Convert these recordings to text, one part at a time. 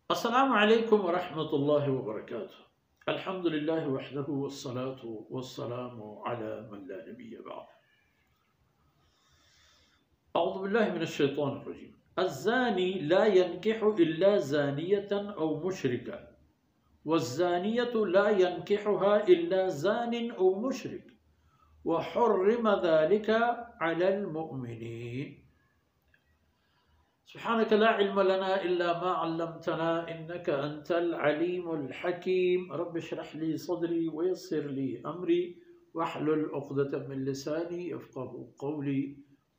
अस्सलामु अलैकुम वरहमतुल्लाहि वबरकातुहू। अल्हम्दुलिल्लाहि वहदहू वस्सलातु वस्सलामु अला मन ला नबिय्य बअद। अऊज़ु बिल्लाहि मिनश शैतानिर रजीम। अज़्ज़ानी ला यनकिहु इल्ला ज़ानियतन औ मुशरिका वज़्ज़ानियतु ला यनकिहुहा इल्ला ज़ानिन औ मुशरिक व हुर्रिम ज़ालिका अलल मुअमिनीन। सुब्हानक ला इल्म लना इल्ला मा अल्लमतना इन्नका अंतल अलीमुल हकीम। रब्बि इश्रह ली सदरी व यस्सिर ली अमरी वहलुल उक़दतम मिन लिसानी यफ़क़हू क़ौली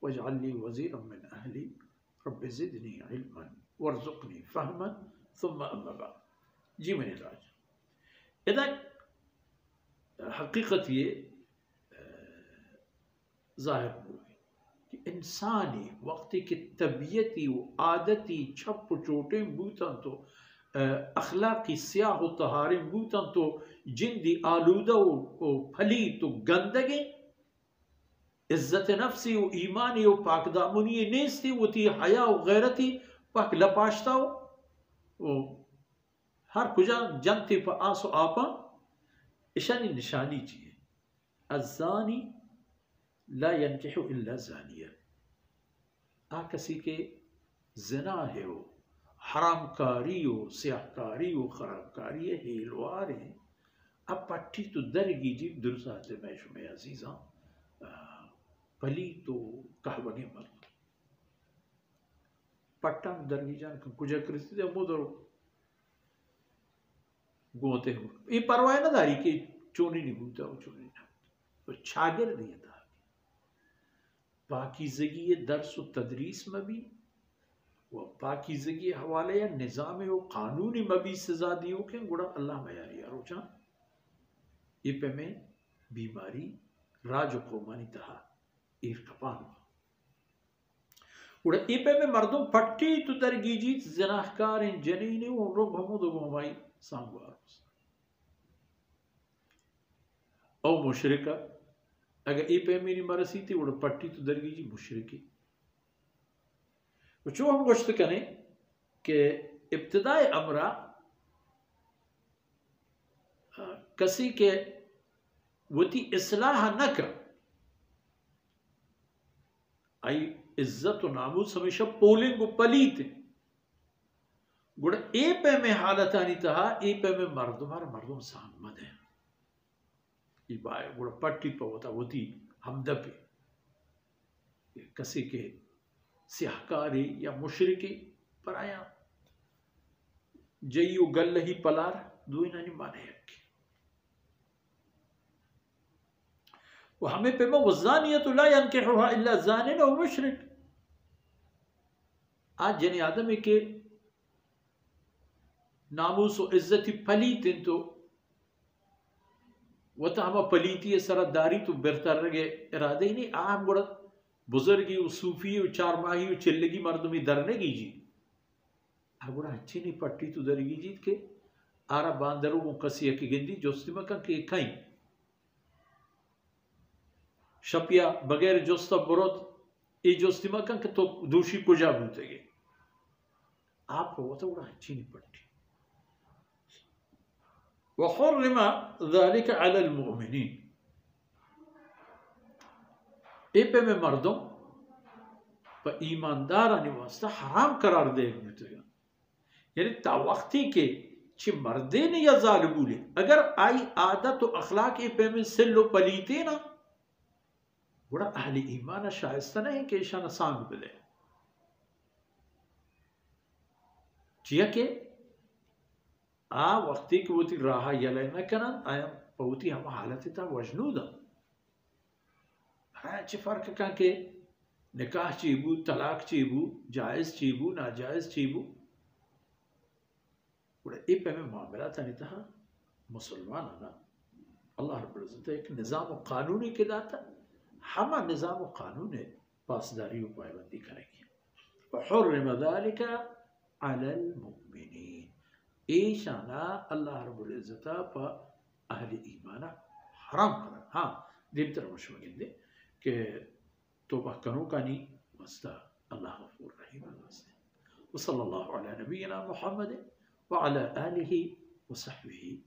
वजअल ली वज़ीरम मिन अहली रब्बि ज़िदनी इल्मन वरज़ुक़नी फ़हमन सुम्मा अम्मा बअद। जी मेरे राज, इधर हकीकत ये ज़ाहिर हुई कि इंसानी वक्ती की तबीयती व आदती छप चोटें बूतन तो अखलाकी स्याह तहारे बूतन तो जिंदी आलूदा व फली तो गंदगी इज्जत नफ्सी व ईमानी व पाकदामुनी नेस्ती वती हया व गैरती पक लपाशता वो हर कुजा जनती पर आसो आपा इशानी निशानी चाहिए। अज़्ज़ानी ला यनकिहु इल्ला ज़ानिया, आ किसी के ज़िना है वो हरामकारी हो स्याहकारी हो खराबकारी है हेलवार है। अब पट्टी तो दरगी जी दुरसाते मैश में अजीज़ा पली तो कहवगे मर पट्टा दरगी जान कुछ कृस्ती मुदर गोते हो ये परवाह ना दारी के चोनी नहीं भूता वो चोनी ना तो छागिर नहीं था पाकीज़गी दर्स व तदरीस में भी वह पाकीज़गी हवाले या निज़ाम व कानूनी में भी सजा दियो के गुड़ा अल्लाह मयारी रोचा ये पे में बीमारी राज कोमानी तहा ईर कपान उड़ा ये पे में मर्दों पट्टी तो दरगीजी ज़नाहकार इन जनीने वो रोग हमो दो हमारी सांगवार औ मुशरिका अगर ये पे मेरी मरसी थी उड़ा पट्टी तो दरगीजी मुशरिकी जो हम गोश्त करें कि इब्तिदाए अमरा कसी के वती इस्लाह न कर आई इज्जत व नामूस हमेशा पोलिंग पलीत गुड़ा ए पे में हालत आनी तहा ए पे में मर्दुम सामद है बाय गुड़ा पट्टी पर होता होती हमदपे कसी के स्याहकारी या मुशरिकी पर आया जयू गल ही पलार दुई नानी माने वो हमें पे में वज़ानियतु ला यनकिहुहा इल्ला ज़ानिन औ मुशरिक। आज जने आदमी के नामूस व इज्जती पलीतिन तो वता हम पलीती सरदारी तो बेहतर रगे इरादे ही नहीं आम गुड़ा बुजुर्गी व सूफी व चारमाही व चिल्लगी मर्दमी दरने की जी गुड़ा अच्छी नहीं पट्टी तो दरगी जीत के आरा बांदरू मुकसिया की गिंदी जोस्तिमा का के खाई शपिया बगैर जोस्ता बरोत ये जोस्तिमा का तो दूषी कुजा भूतेगे आप हो तो गुड़ा अच्छी नहीं पट्टी व हुर्रिम ज़ालिका अलल मुअमिनीन। ए पे में मर्दों पर ईमानदार आने वास्ता हराम करार दे यानी तावक्ती के छि मर्दे ने या जालिबूले अगर आई आदत व अखलाक ए पे में सिल्लो पलीते ना बड़ा अहली ईमान शायस्ता नहीं कि शान सांग बिले जिया के आ वक्ती की वोती राहा यले न करन आया पौती हम हालत था वजनूदा हाँ फर्क का के निकाह चीबू तलाक चीबू जायज़ चीबू नाजायज़ चीबू उड़े ए पे में मामला था नहीं था मुसलमान ना अल्लाह रब्बुल इज़्ज़त एक निज़ाम व कानूनी के दाता हम निज़ाम व कानून पासदारी व पाबंदी करेंगे हुर्रिम ज़ालिका अलल मुअमिनीन ए शाना अल्लाह रब्बुल इज़्ज़त पर अहले ईमान हराम करा हाँ दिन तरह मशवगिंदे के तौबा करो कानी वस्ता अल्लाह गफूर रहीम वस्ता वसल्लल्लाहु अला नबीना मुहम्मद व अला आलिहि व सहबिही।